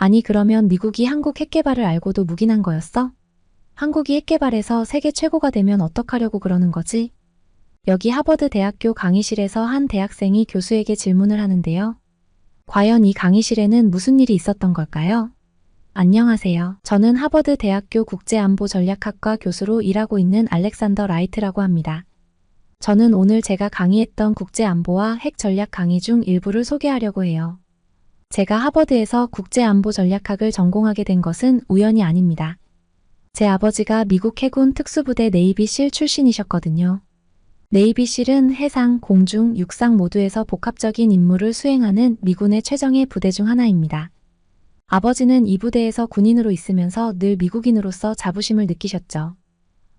아니 그러면 미국이 한국 핵개발을 알고도 묵인한 거였어? 한국이 핵개발에서 세계 최고가 되면 어떡하려고 그러는 거지? 여기 하버드 대학교 강의실에서 한 대학생이 교수에게 질문을 하는데요. 과연 이 강의실에는 무슨 일이 있었던 걸까요? 안녕하세요. 저는 하버드 대학교 국제안보전략학과 교수로 일하고 있는 알렉산더 라이트라고 합니다. 저는 오늘 제가 강의했던 국제안보와 핵전략 강의 중 일부를 소개하려고 해요. 제가 하버드에서 국제안보전략학을 전공하게 된 것은 우연이 아닙니다. 제 아버지가 미국 해군 특수부대 네이비실 출신이셨거든요. 네이비실은 해상, 공중, 육상 모두에서 복합적인 임무를 수행하는 미군의 최정예 부대 중 하나입니다. 아버지는 이 부대에서 군인으로 있으면서 늘 미국인으로서 자부심을 느끼셨죠.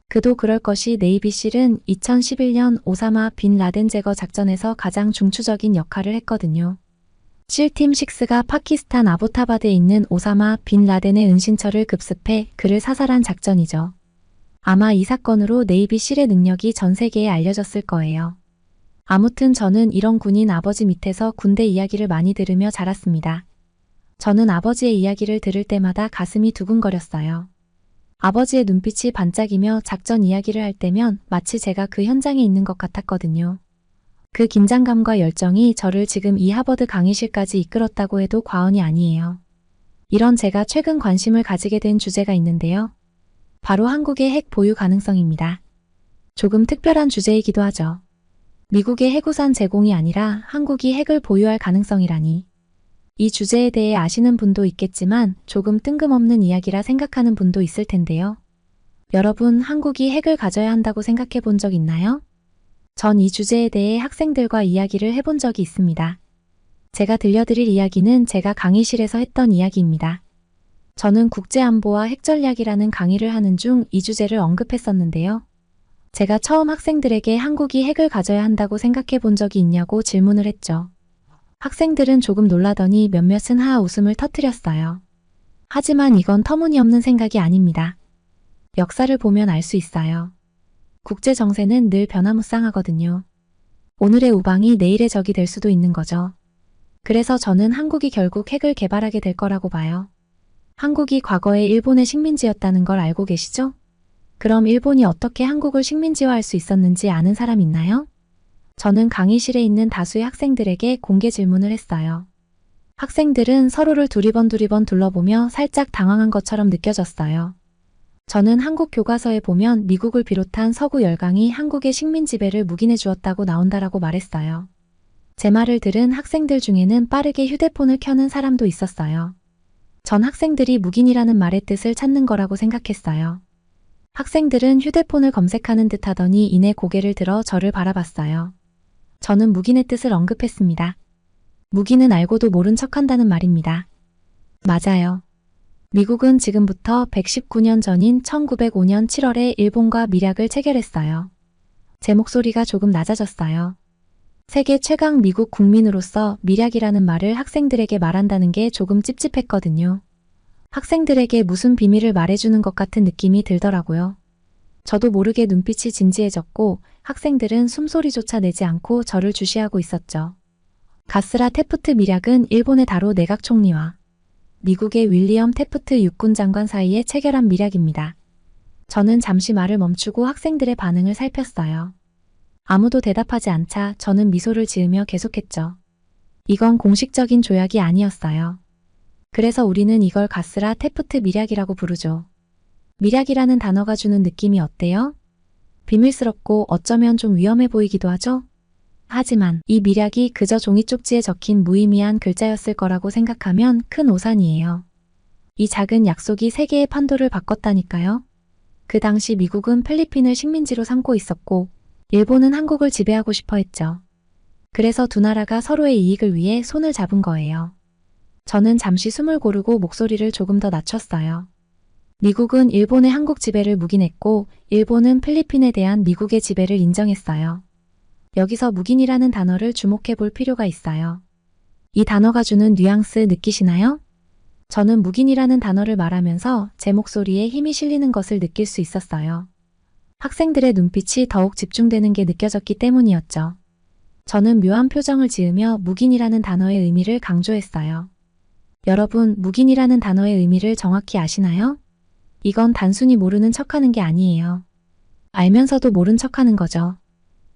그도 그럴 것이 네이비실은 2011년 오사마 빈 라덴 제거 작전에서 가장 중추적인 역할을 했거든요. 실팀 6가 파키스탄 아보타바드에 있는 오사마 빈 라덴의 은신처를 급습해 그를 사살한 작전이죠. 아마 이 사건으로 네이비실의 능력이 전 세계에 알려졌을 거예요. 아무튼 저는 이런 군인 아버지 밑에서 군대 이야기를 많이 들으며 자랐습니다. 저는 아버지의 이야기를 들을 때마다 가슴이 두근거렸어요. 아버지의 눈빛이 반짝이며 작전 이야기를 할 때면 마치 제가 그 현장에 있는 것 같았거든요. 그 긴장감과 열정이 저를 지금 이 하버드 강의실까지 이끌었다고 해도 과언이 아니에요. 이런 제가 최근 관심을 가지게 된 주제가 있는데요. 바로 한국의 핵 보유 가능성입니다. 조금 특별한 주제이기도 하죠. 미국의 해구산 제공이 아니라 한국이 핵을 보유할 가능성이라니. 이 주제에 대해 아시는 분도 있겠지만 조금 뜬금없는 이야기라 생각하는 분도 있을 텐데요. 여러분, 한국이 핵을 가져야 한다고 생각해 본 적 있나요? 전 이 주제에 대해 학생들과 이야기를 해본 적이 있습니다. 제가 들려드릴 이야기는 제가 강의실에서 했던 이야기입니다. 저는 국제안보와 핵전략이라는 강의를 하는 중 이 주제를 언급했었는데요. 제가 처음 학생들에게 한국이 핵을 가져야 한다고 생각해 본 적이 있냐고 질문을 했죠. 학생들은 조금 놀라더니 몇몇은 하하 웃음을 터뜨렸어요. 하지만 이건 터무니없는 생각이 아닙니다. 역사를 보면 알 수 있어요. 국제 정세는 늘 변화무쌍하거든요. 오늘의 우방이 내일의 적이 될 수도 있는 거죠. 그래서 저는 한국이 결국 핵을 개발하게 될 거라고 봐요. 한국이 과거에 일본의 식민지였다는 걸 알고 계시죠? 그럼 일본이 어떻게 한국을 식민지화할 수 있었는지 아는 사람 있나요? 저는 강의실에 있는 다수의 학생들에게 공개 질문을 했어요. 학생들은 서로를 두리번 둘러보며 살짝 당황한 것처럼 느껴졌어요. 저는 한국 교과서에 보면 미국을 비롯한 서구 열강이 한국의 식민 지배를 묵인해 주었다고 나온다라고 말했어요. 제 말을 들은 학생들 중에는 빠르게 휴대폰을 켜는 사람도 있었어요. 전 학생들이 묵인이라는 말의 뜻을 찾는 거라고 생각했어요. 학생들은 휴대폰을 검색하는 듯 하더니 이내 고개를 들어 저를 바라봤어요. 저는 묵인의 뜻을 언급했습니다. 묵인은 알고도 모른 척한다는 말입니다. 맞아요. 미국은 지금부터 119년 전인 1905년 7월에 일본과 밀약을 체결했어요. 제 목소리가 조금 낮아졌어요. 세계 최강 미국 국민으로서 밀약이라는 말을 학생들에게 말한다는 게 조금 찝찝했거든요. 학생들에게 무슨 비밀을 말해주는 것 같은 느낌이 들더라고요. 저도 모르게 눈빛이 진지해졌고 학생들은 숨소리조차 내지 않고 저를 주시하고 있었죠. 가스라 테프트 밀약은 일본의 다로 내각 총리와 미국의 윌리엄 테프트 육군 장관 사이에 체결한 밀약입니다. 저는 잠시 말을 멈추고 학생들의 반응을 살폈어요. 아무도 대답하지 않자 저는 미소를 지으며 계속했죠. 이건 공식적인 조약이 아니었어요. 그래서 우리는 이걸 가스라 테프트 밀약이라고 부르죠. 밀약이라는 단어가 주는 느낌이 어때요? 비밀스럽고 어쩌면 좀 위험해 보이기도 하죠? 하지만 이 밀약이 그저 종이 쪽지에 적힌 무의미한 글자였을 거라고 생각하면 큰 오산이에요. 이 작은 약속이 세계의 판도를 바꿨다니까요. 그 당시 미국은 필리핀을 식민지로 삼고 있었고 일본은 한국을 지배하고 싶어 했죠. 그래서 두 나라가 서로의 이익을 위해 손을 잡은 거예요. 저는 잠시 숨을 고르고 목소리를 조금 더 낮췄어요. 미국은 일본의 한국 지배를 묵인했고 일본은 필리핀에 대한 미국의 지배를 인정했어요. 여기서 묵인이라는 단어를 주목해 볼 필요가 있어요. 이 단어가 주는 뉘앙스 느끼시나요? 저는 묵인이라는 단어를 말하면서 제 목소리에 힘이 실리는 것을 느낄 수 있었어요. 학생들의 눈빛이 더욱 집중되는 게 느껴졌기 때문이었죠. 저는 묘한 표정을 지으며 묵인이라는 단어의 의미를 강조했어요. 여러분, 묵인이라는 단어의 의미를 정확히 아시나요? 이건 단순히 모르는 척하는 게 아니에요. 알면서도 모른 척하는 거죠.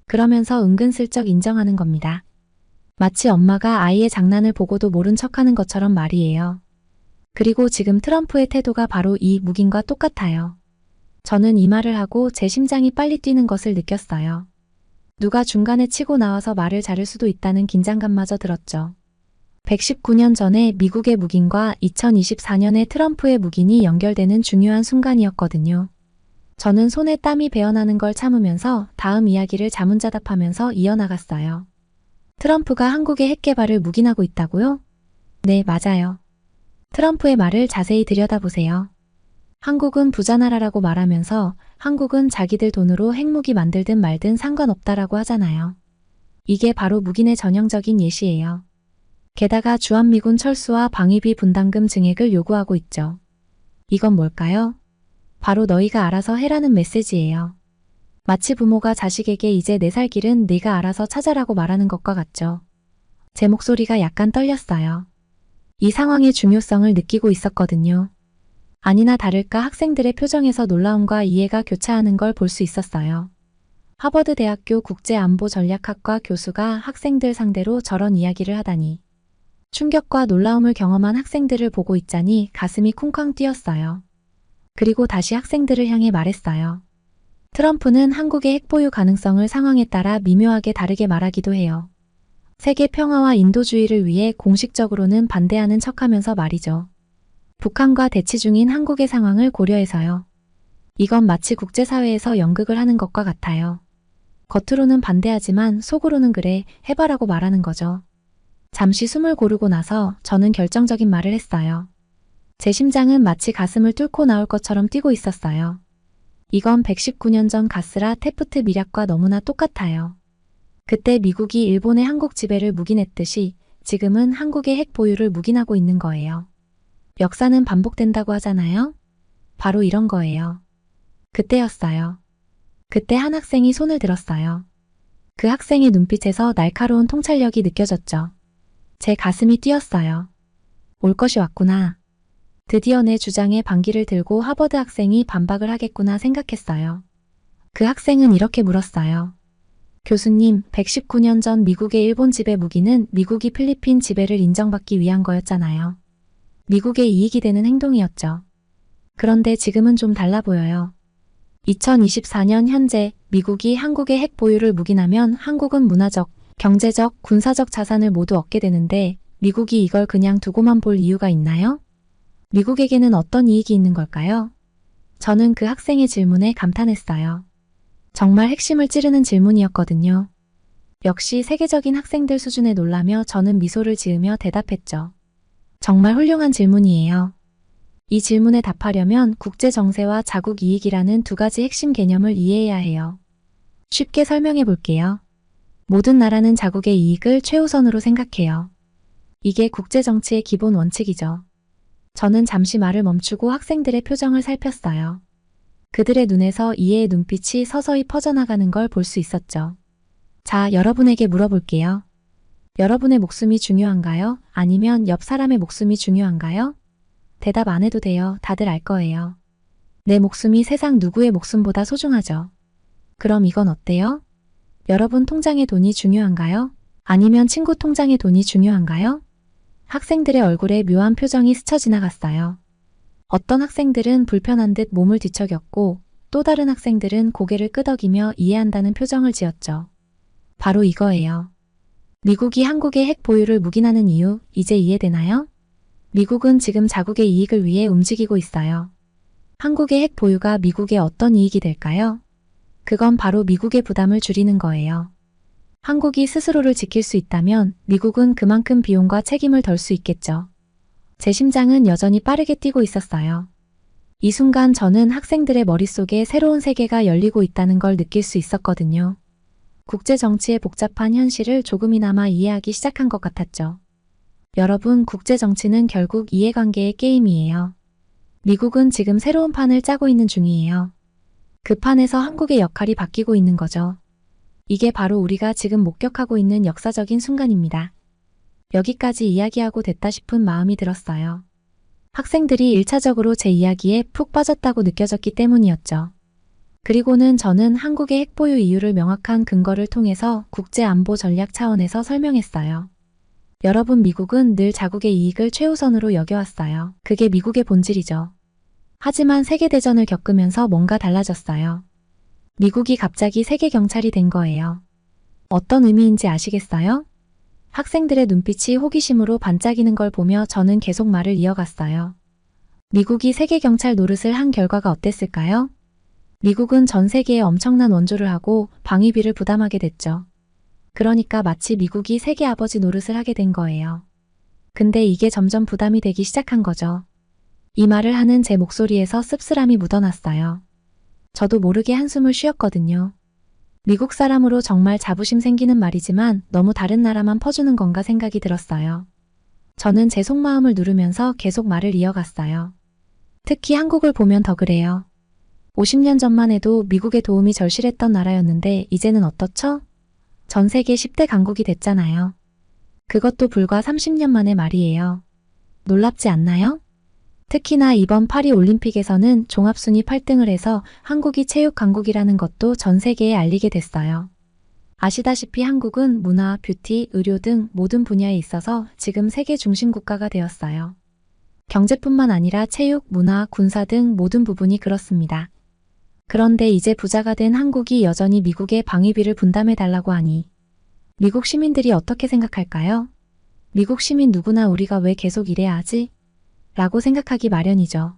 그러면서 은근슬쩍 인정하는 겁니다. 마치 엄마가 아이의 장난을 보고도 모른 척하는 것처럼 말이에요. 그리고 지금 트럼프의 태도가 바로 이 묵인과 똑같아요. 저는 이 말을 하고 제 심장이 빨리 뛰는 것을 느꼈어요. 누가 중간에 치고 나와서 말을 자를 수도 있다는 긴장감마저 들었죠. 119년 전에 미국의 묵인과 2024년의 트럼프의 묵인이 연결되는 중요한 순간이었거든요. 저는 손에 땀이 배어나는 걸 참으면서 다음 이야기를 자문자답하면서 이어나갔어요. 트럼프가 한국의 핵 개발을 묵인하고 있다고요? 네, 맞아요. 트럼프의 말을 자세히 들여다보세요. 한국은 부자 나라라고 말하면서 한국은 자기들 돈으로 핵무기 만들든 말든 상관없다라고 하잖아요. 이게 바로 묵인의 전형적인 예시예요. 게다가 주한미군 철수와 방위비 분담금 증액을 요구하고 있죠. 이건 뭘까요? 바로 너희가 알아서 해라는 메시지예요. 마치 부모가 자식에게 이제 내 살 길은 네가 알아서 찾아라고 말하는 것과 같죠. 제 목소리가 약간 떨렸어요. 이 상황의 중요성을 느끼고 있었거든요. 아니나 다를까 학생들의 표정에서 놀라움과 이해가 교차하는 걸 볼 수 있었어요. 하버드 대학교 국제안보전략학과 교수가 학생들 상대로 저런 이야기를 하다니. 충격과 놀라움을 경험한 학생들을 보고 있자니 가슴이 쿵쾅 뛰었어요. 그리고 다시 학생들을 향해 말했어요. 트럼프는 한국의 핵 보유 가능성을 상황에 따라 미묘하게 다르게 말하기도 해요. 세계 평화와 인도주의를 위해 공식적으로는 반대하는 척하면서 말이죠. 북한과 대치 중인 한국의 상황을 고려해서요. 이건 마치 국제사회에서 연극을 하는 것과 같아요. 겉으로는 반대하지만 속으로는 그래, 해봐라고 말하는 거죠. 잠시 숨을 고르고 나서 저는 결정적인 말을 했어요. 제 심장은 마치 가슴을 뚫고 나올 것처럼 뛰고 있었어요. 이건 119년 전 가스라 테프트 밀약과 너무나 똑같아요. 그때 미국이 일본의 한국 지배를 묵인했듯이 지금은 한국의 핵 보유를 묵인하고 있는 거예요. 역사는 반복된다고 하잖아요? 바로 이런 거예요. 그때였어요. 그때 한 학생이 손을 들었어요. 그 학생의 눈빛에서 날카로운 통찰력이 느껴졌죠. 제 가슴이 뛰었어요. 올 것이 왔구나. 드디어 내 주장에 반기를 들고 하버드 학생이 반박을 하겠구나 생각했어요. 그 학생은 이렇게 물었어요. 교수님, 119년 전 미국의 일본 지배 무기는 미국이 필리핀 지배를 인정받기 위한 거였잖아요. 미국의 이익이 되는 행동이었죠. 그런데 지금은 좀 달라 보여요. 2024년 현재 미국이 한국의 핵 보유를 묵인하면 한국은 문화적, 경제적, 군사적 자산을 모두 얻게 되는데 미국이 이걸 그냥 두고만 볼 이유가 있나요? 미국에게는 어떤 이익이 있는 걸까요? 저는 그 학생의 질문에 감탄했어요. 정말 핵심을 찌르는 질문이었거든요. 역시 세계적인 학생들 수준에 놀라며 저는 미소를 지으며 대답했죠. 정말 훌륭한 질문이에요. 이 질문에 답하려면 국제 정세와 자국 이익이라는 두 가지 핵심 개념을 이해해야 해요. 쉽게 설명해 볼게요. 모든 나라는 자국의 이익을 최우선으로 생각해요. 이게 국제 정치의 기본 원칙이죠. 저는 잠시 말을 멈추고 학생들의 표정을 살폈어요. 그들의 눈에서 이해의 눈빛이 서서히 퍼져나가는 걸 볼 수 있었죠. 자, 여러분에게 물어볼게요. 여러분의 목숨이 중요한가요? 아니면 옆 사람의 목숨이 중요한가요? 대답 안 해도 돼요. 다들 알 거예요. 내 목숨이 세상 누구의 목숨보다 소중하죠. 그럼 이건 어때요? 여러분 통장의 돈이 중요한가요? 아니면 친구 통장의 돈이 중요한가요? 학생들의 얼굴에 묘한 표정이 스쳐 지나갔어요. 어떤 학생들은 불편한 듯 몸을 뒤척였고 또 다른 학생들은 고개를 끄덕이며 이해한다는 표정을 지었죠. 바로 이거예요. 미국이 한국의 핵 보유를 묵인하는 이유, 이제 이해되나요? 미국은 지금 자국의 이익을 위해 움직이고 있어요. 한국의 핵 보유가 미국에 어떤 이익이 될까요? 그건 바로 미국의 부담을 줄이는 거예요. 한국이 스스로를 지킬 수 있다면 미국은 그만큼 비용과 책임을 덜 수 있겠죠. 제 심장은 여전히 빠르게 뛰고 있었어요. 이 순간 저는 학생들의 머릿속에 새로운 세계가 열리고 있다는 걸 느낄 수 있었거든요. 국제 정치의 복잡한 현실을 조금이나마 이해하기 시작한 것 같았죠. 여러분, 국제 정치는 결국 이해관계의 게임이에요. 미국은 지금 새로운 판을 짜고 있는 중이에요. 그 판에서 한국의 역할이 바뀌고 있는 거죠. 이게 바로 우리가 지금 목격하고 있는 역사적인 순간입니다. 여기까지 이야기하고 됐다 싶은 마음이 들었어요. 학생들이 1차적으로 제 이야기에 푹 빠졌다고 느껴졌기 때문이었죠. 그리고는 저는 한국의 핵보유 이유를 명확한 근거를 통해서 국제안보 전략 차원에서 설명했어요. 여러분, 미국은 늘 자국의 이익을 최우선으로 여겨왔어요. 그게 미국의 본질이죠. 하지만 세계대전을 겪으면서 뭔가 달라졌어요. 미국이 갑자기 세계 경찰이 된 거예요. 어떤 의미인지 아시겠어요? 학생들의 눈빛이 호기심으로 반짝이는 걸 보며 저는 계속 말을 이어갔어요. 미국이 세계 경찰 노릇을 한 결과가 어땠을까요? 미국은 전 세계에 엄청난 원조를 하고 방위비를 부담하게 됐죠. 그러니까 마치 미국이 세계 아버지 노릇을 하게 된 거예요. 근데 이게 점점 부담이 되기 시작한 거죠. 이 말을 하는 제 목소리에서 씁쓸함이 묻어났어요. 저도 모르게 한숨을 쉬었거든요. 미국 사람으로 정말 자부심 생기는 말이지만 너무 다른 나라만 퍼주는 건가 생각이 들었어요. 저는 제 속마음을 누르면서 계속 말을 이어갔어요. 특히 한국을 보면 더 그래요. 50년 전만 해도 미국의 도움이 절실했던 나라였는데 이제는 어떻죠? 전 세계 10대 강국이 됐잖아요. 그것도 불과 30년 만의 말이에요. 놀랍지 않나요? 특히나 이번 파리 올림픽에서는 종합순위 8등을 해서 한국이 체육 강국이라는 것도 전 세계에 알리게 됐어요. 아시다시피 한국은 문화, 뷰티, 의료 등 모든 분야에 있어서 지금 세계 중심 국가가 되었어요. 경제뿐만 아니라 체육, 문화, 군사 등 모든 부분이 그렇습니다. 그런데 이제 부자가 된 한국이 여전히 미국의 방위비를 분담해달라고 하니 미국 시민들이 어떻게 생각할까요? 미국 시민 누구나 우리가 왜 계속 이래야 하지? 라고 생각하기 마련이죠.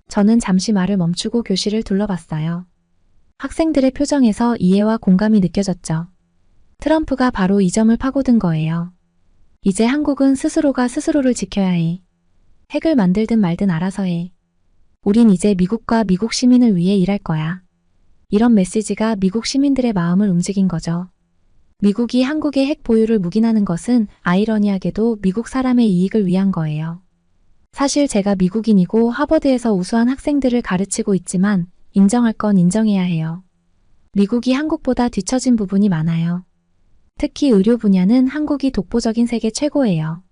저는 잠시 말을 멈추고 교실을 둘러봤어요. 학생들의 표정에서 이해와 공감이 느껴졌죠. 트럼프가 바로 이 점을 파고든 거예요. 이제 한국은 스스로가 스스로를 지켜야 해. 핵을 만들든 말든 알아서 해. 우린 이제 미국과 미국 시민을 위해 일할 거야. 이런 메시지가 미국 시민들의 마음을 움직인 거죠. 미국이 한국의 핵 보유를 묵인하는 것은 아이러니하게도 미국 사람의 이익을 위한 거예요. 사실 제가 미국인이고 하버드에서 우수한 학생들을 가르치고 있지만 인정할 건 인정해야 해요. 미국이 한국보다 뒤처진 부분이 많아요. 특히 의료 분야는 한국이 독보적인 세계 최고예요.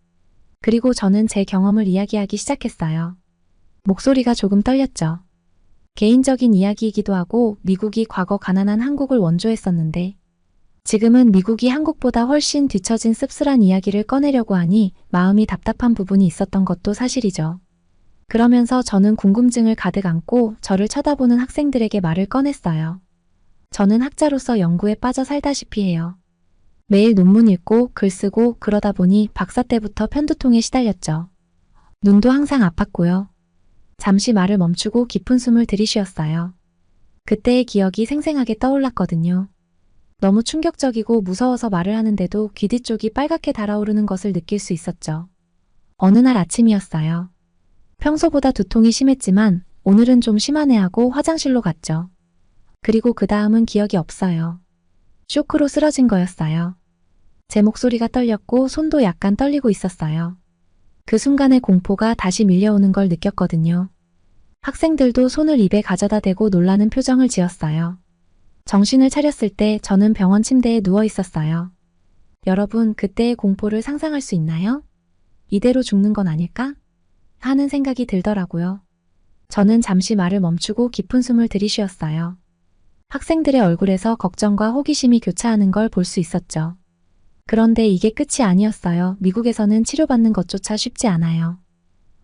그리고 저는 제 경험을 이야기하기 시작했어요. 목소리가 조금 떨렸죠. 개인적인 이야기이기도 하고 미국이 과거 가난한 한국을 원조했었는데 지금은 미국이 한국보다 훨씬 뒤처진 씁쓸한 이야기를 꺼내려고 하니 마음이 답답한 부분이 있었던 것도 사실이죠. 그러면서 저는 궁금증을 가득 안고 저를 쳐다보는 학생들에게 말을 꺼냈어요. 저는 학자로서 연구에 빠져 살다시피 해요. 매일 논문 읽고 글 쓰고 그러다 보니 박사 때부터 편두통에 시달렸죠. 눈도 항상 아팠고요. 잠시 말을 멈추고 깊은 숨을 들이쉬었어요. 그때의 기억이 생생하게 떠올랐거든요. 너무 충격적이고 무서워서 말을 하는데도 귀 뒤쪽이 빨갛게 달아오르는 것을 느낄 수 있었죠. 어느 날 아침이었어요. 평소보다 두통이 심했지만 오늘은 좀 심하네 하고 화장실로 갔죠. 그리고 그 다음은 기억이 없어요. 쇼크로 쓰러진 거였어요. 제 목소리가 떨렸고 손도 약간 떨리고 있었어요. 그 순간의 공포가 다시 밀려오는 걸 느꼈거든요. 학생들도 손을 입에 가져다 대고 놀라는 표정을 지었어요. 정신을 차렸을 때 저는 병원 침대에 누워 있었어요. 여러분, 그때의 공포를 상상할 수 있나요? 이대로 죽는 건 아닐까? 하는 생각이 들더라고요. 저는 잠시 말을 멈추고 깊은 숨을 들이쉬었어요. 학생들의 얼굴에서 걱정과 호기심이 교차하는 걸 볼 수 있었죠. 그런데 이게 끝이 아니었어요. 미국에서는 치료받는 것조차 쉽지 않아요.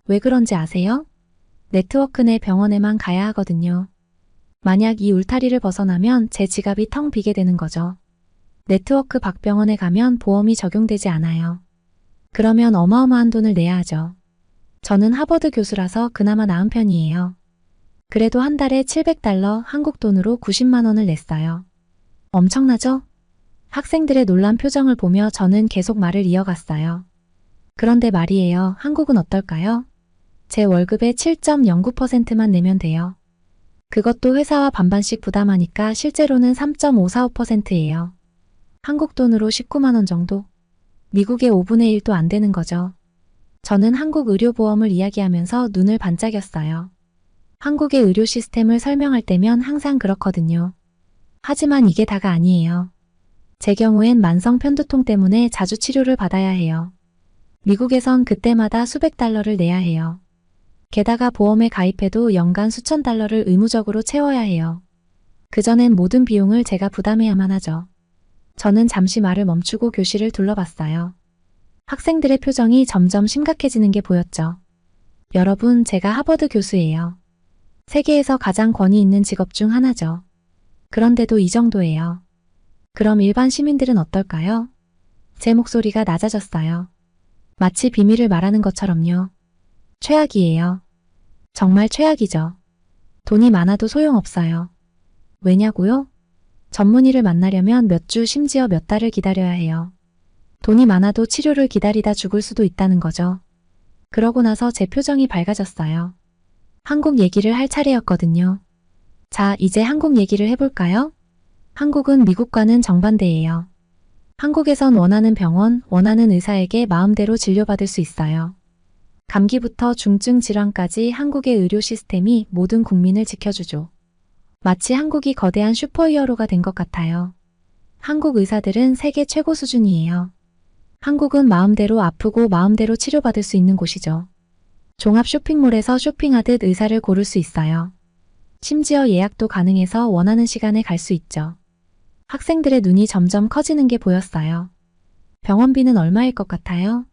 왜 그런지 아세요? 네트워크 내 병원에만 가야 하거든요. 만약 이 울타리를 벗어나면 제 지갑이 텅 비게 되는 거죠. 네트워크 밖 병원에 가면 보험이 적용되지 않아요. 그러면 어마어마한 돈을 내야 하죠. 저는 하버드 교수라서 그나마 나은 편이에요. 그래도 한 달에 $700, 한국 돈으로 90만 원을 냈어요. 엄청나죠? 학생들의 놀란 표정을 보며 저는 계속 말을 이어갔어요. 그런데 말이에요. 한국은 어떨까요? 제 월급의 7.09%만 내면 돼요. 그것도 회사와 반반씩 부담하니까 실제로는 3.545%예요. 한국 돈으로 19만 원 정도? 미국의 5분의 1도 안 되는 거죠. 저는 한국 의료보험을 이야기하면서 눈을 반짝였어요. 한국의 의료 시스템을 설명할 때면 항상 그렇거든요. 하지만 이게 다가 아니에요. 제 경우엔 만성 편두통 때문에 자주 치료를 받아야 해요. 미국에선 그때마다 수백 달러를 내야 해요. 게다가 보험에 가입해도 연간 수천 달러를 의무적으로 채워야 해요. 그전엔 모든 비용을 제가 부담해야만 하죠. 저는 잠시 말을 멈추고 교실을 둘러봤어요. 학생들의 표정이 점점 심각해지는 게 보였죠. 여러분, 제가 하버드 교수예요. 세계에서 가장 권위 있는 직업 중 하나죠. 그런데도 이 정도예요. 그럼 일반 시민들은 어떨까요? 제 목소리가 낮아졌어요. 마치 비밀을 말하는 것처럼요. 최악이에요. 정말 최악이죠. 돈이 많아도 소용없어요. 왜냐고요? 전문의를 만나려면 몇 주, 심지어 몇 달을 기다려야 해요. 돈이 많아도 치료를 기다리다 죽을 수도 있다는 거죠. 그러고 나서 제 표정이 밝아졌어요. 한국 얘기를 할 차례였거든요. 자, 이제 한국 얘기를 해볼까요? 한국은 미국과는 정반대예요. 한국에선 원하는 병원, 원하는 의사에게 마음대로 진료받을 수 있어요. 감기부터 중증 질환까지 한국의 의료 시스템이 모든 국민을 지켜주죠. 마치 한국이 거대한 슈퍼히어로가 된 것 같아요. 한국 의사들은 세계 최고 수준이에요. 한국은 마음대로 아프고 마음대로 치료받을 수 있는 곳이죠. 종합 쇼핑몰에서 쇼핑하듯 의사를 고를 수 있어요. 심지어 예약도 가능해서 원하는 시간에 갈 수 있죠. 학생들의 눈이 점점 커지는 게 보였어요. 병원비는 얼마일 것 같아요?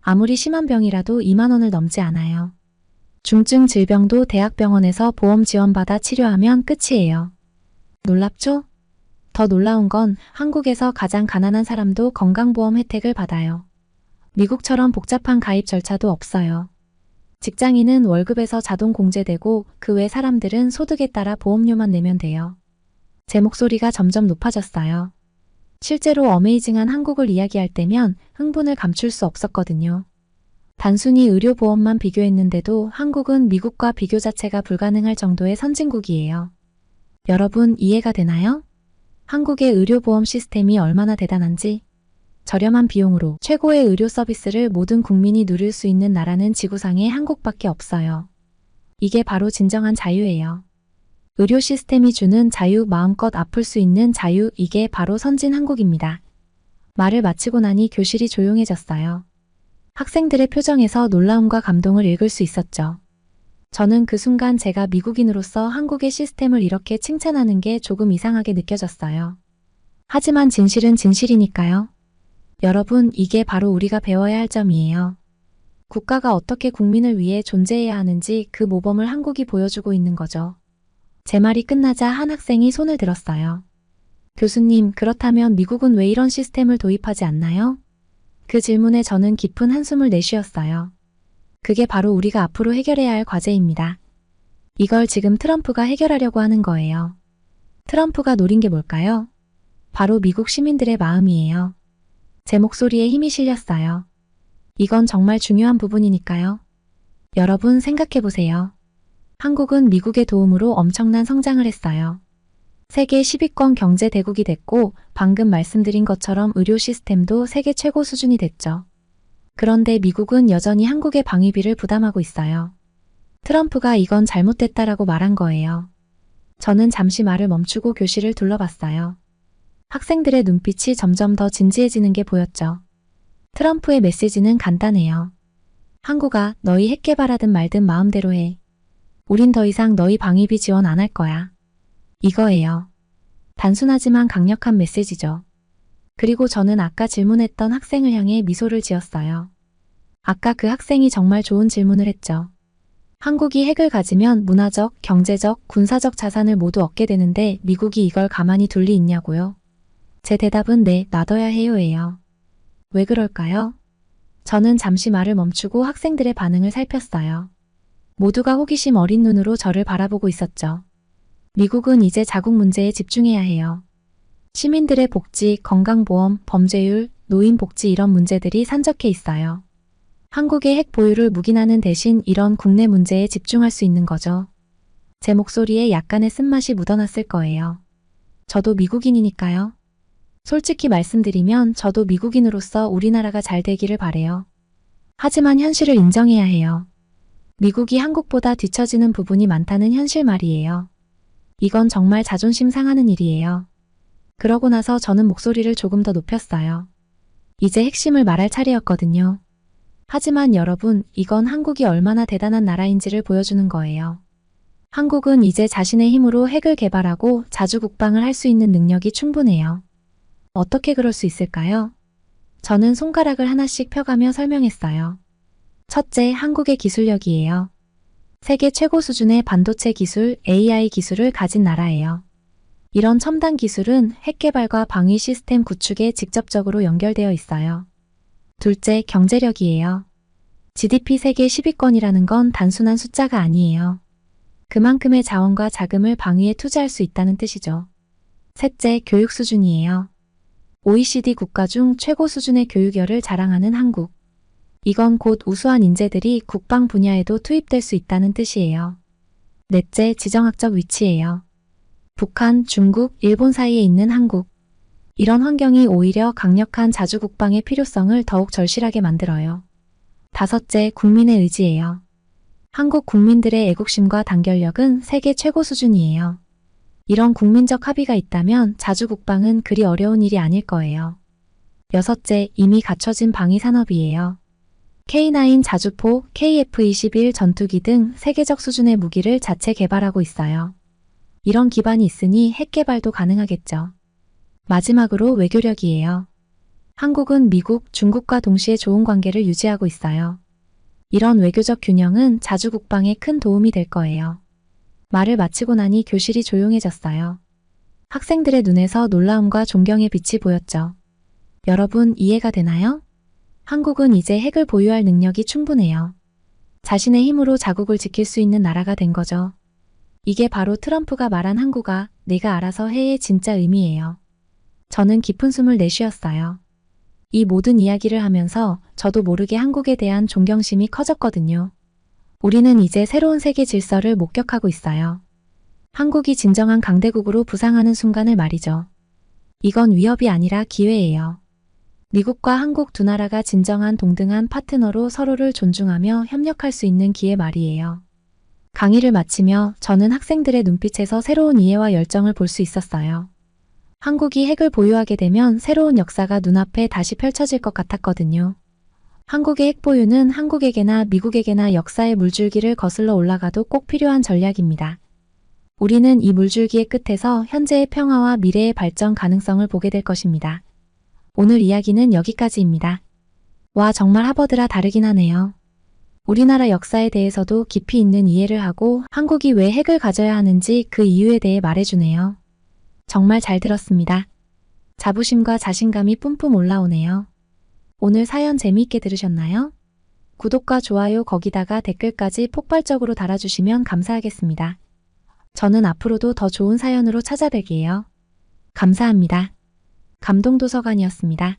아무리 심한 병이라도 2만 원을 넘지 않아요. 중증 질병도 대학병원에서 보험 지원받아 치료하면 끝이에요. 놀랍죠? 더 놀라운 건 한국에서 가장 가난한 사람도 건강보험 혜택을 받아요. 미국처럼 복잡한 가입 절차도 없어요. 직장인은 월급에서 자동 공제되고 그 외 사람들은 소득에 따라 보험료만 내면 돼요. 제 목소리가 점점 높아졌어요. 실제로 어메이징한 한국을 이야기할 때면 흥분을 감출 수 없었거든요. 단순히 의료보험만 비교했는데도 한국은 미국과 비교 자체가 불가능할 정도의 선진국이에요. 여러분, 이해가 되나요? 한국의 의료보험 시스템이 얼마나 대단한지, 저렴한 비용으로 최고의 의료 서비스를 모든 국민이 누릴 수 있는 나라는 지구상에 한국밖에 없어요. 이게 바로 진정한 자유예요. 의료 시스템이 주는 자유, 마음껏 아플 수 있는 자유, 이게 바로 선진 한국입니다. 말을 마치고 나니 교실이 조용해졌어요. 학생들의 표정에서 놀라움과 감동을 읽을 수 있었죠. 저는 그 순간 제가 미국인으로서 한국의 시스템을 이렇게 칭찬하는 게 조금 이상하게 느껴졌어요. 하지만 진실은 진실이니까요. 여러분, 이게 바로 우리가 배워야 할 점이에요. 국가가 어떻게 국민을 위해 존재해야 하는지 그 모범을 한국이 보여주고 있는 거죠. 제 말이 끝나자 한 학생이 손을 들었어요. 교수님, 그렇다면 미국은 왜 이런 시스템을 도입하지 않나요? 그 질문에 저는 깊은 한숨을 내쉬었어요. 그게 바로 우리가 앞으로 해결해야 할 과제입니다. 이걸 지금 트럼프가 해결하려고 하는 거예요. 트럼프가 노린 게 뭘까요? 바로 미국 시민들의 마음이에요. 제 목소리에 힘이 실렸어요. 이건 정말 중요한 부분이니까요. 여러분, 생각해보세요. 한국은 미국의 도움으로 엄청난 성장을 했어요. 세계 10위권 경제 대국이 됐고 방금 말씀드린 것처럼 의료 시스템도 세계 최고 수준이 됐죠. 그런데 미국은 여전히 한국의 방위비를 부담하고 있어요. 트럼프가 이건 잘못됐다라고 말한 거예요. 저는 잠시 말을 멈추고 교실을 둘러봤어요. 학생들의 눈빛이 점점 더 진지해지는 게 보였죠. 트럼프의 메시지는 간단해요. 한국아, 너희 핵 개발하든 말든 마음대로 해. 우린 더 이상 너희 방위비 지원 안 할 거야. 이거예요. 단순하지만 강력한 메시지죠. 그리고 저는 아까 질문했던 학생을 향해 미소를 지었어요. 아까 그 학생이 정말 좋은 질문을 했죠. 한국이 핵을 가지면 문화적, 경제적, 군사적 자산을 모두 얻게 되는데 미국이 이걸 가만히 둘 리 있냐고요? 제 대답은 네, 놔둬야 해요예요. 왜 그럴까요? 저는 잠시 말을 멈추고 학생들의 반응을 살폈어요. 모두가 호기심 어린 눈으로 저를 바라보고 있었죠. 미국은 이제 자국 문제에 집중해야 해요. 시민들의 복지, 건강보험, 범죄율, 노인복지 이런 문제들이 산적해 있어요. 한국의 핵 보유를 묵인하는 대신 이런 국내 문제에 집중할 수 있는 거죠. 제 목소리에 약간의 쓴맛이 묻어났을 거예요. 저도 미국인이니까요. 솔직히 말씀드리면 저도 미국인으로서 우리나라가 잘 되기를 바래요. 하지만 현실을 인정해야 해요. 미국이 한국보다 뒤처지는 부분이 많다는 현실 말이에요. 이건 정말 자존심 상하는 일이에요. 그러고 나서 저는 목소리를 조금 더 높였어요. 이제 핵심을 말할 차례였거든요. 하지만 여러분, 이건 한국이 얼마나 대단한 나라인지를 보여주는 거예요. 한국은 이제 자신의 힘으로 핵을 개발하고 자주국방을 할 수 있는 능력이 충분해요. 어떻게 그럴 수 있을까요? 저는 손가락을 하나씩 펴가며 설명했어요. 첫째, 한국의 기술력이에요. 세계 최고 수준의 반도체 기술, AI 기술을 가진 나라예요. 이런 첨단 기술은 핵 개발과 방위 시스템 구축에 직접적으로 연결되어 있어요. 둘째, 경제력이에요. GDP 세계 10위권이라는 건 단순한 숫자가 아니에요. 그만큼의 자원과 자금을 방위에 투자할 수 있다는 뜻이죠. 셋째, 교육 수준이에요. OECD 국가 중 최고 수준의 교육열을 자랑하는 한국. 이건 곧 우수한 인재들이 국방 분야에도 투입될 수 있다는 뜻이에요. 넷째, 지정학적 위치예요. 북한, 중국, 일본 사이에 있는 한국. 이런 환경이 오히려 강력한 자주국방의 필요성을 더욱 절실하게 만들어요. 다섯째, 국민의 의지예요. 한국 국민들의 애국심과 단결력은 세계 최고 수준이에요. 이런 국민적 합의가 있다면 자주국방은 그리 어려운 일이 아닐 거예요. 여섯째, 이미 갖춰진 방위 산업이에요. K9 자주포, KF-21 전투기 등 세계적 수준의 무기를 자체 개발하고 있어요. 이런 기반이 있으니 핵 개발도 가능하겠죠. 마지막으로 외교력이에요. 한국은 미국, 중국과 동시에 좋은 관계를 유지하고 있어요. 이런 외교적 균형은 자주국방에 큰 도움이 될 거예요. 말을 마치고 나니 교실이 조용해졌어요. 학생들의 눈에서 놀라움과 존경의 빛이 보였죠. 여러분, 이해가 되나요? 한국은 이제 핵을 보유할 능력이 충분해요. 자신의 힘으로 자국을 지킬 수 있는 나라가 된 거죠. 이게 바로 트럼프가 말한 한국아, 내가 알아서 해의 진짜 의미예요. 저는 깊은 숨을 내쉬었어요. 이 모든 이야기를 하면서 저도 모르게 한국에 대한 존경심이 커졌거든요. 우리는 이제 새로운 세계 질서를 목격하고 있어요. 한국이 진정한 강대국으로 부상하는 순간을 말이죠. 이건 위협이 아니라 기회예요. 미국과 한국 두 나라가 진정한 동등한 파트너로 서로를 존중하며 협력할 수 있는 기회 말이에요. 강의를 마치며 저는 학생들의 눈빛에서 새로운 이해와 열정을 볼 수 있었어요. 한국이 핵을 보유하게 되면 새로운 역사가 눈앞에 다시 펼쳐질 것 같았거든요. 한국의 핵 보유는 한국에게나 미국에게나 역사의 물줄기를 거슬러 올라가도 꼭 필요한 전략입니다. 우리는 이 물줄기의 끝에서 현재의 평화와 미래의 발전 가능성을 보게 될 것입니다. 오늘 이야기는 여기까지입니다. 와, 정말 하버드라 다르긴 하네요. 우리나라 역사에 대해서도 깊이 있는 이해를 하고 한국이 왜 핵을 가져야 하는지 그 이유에 대해 말해주네요. 정말 잘 들었습니다. 자부심과 자신감이 뿜뿜 올라오네요. 오늘 사연 재미있게 들으셨나요? 구독과 좋아요 거기다가 댓글까지 폭발적으로 달아주시면 감사하겠습니다. 저는 앞으로도 더 좋은 사연으로 찾아뵐게요. 감사합니다. 감동도서관이었습니다.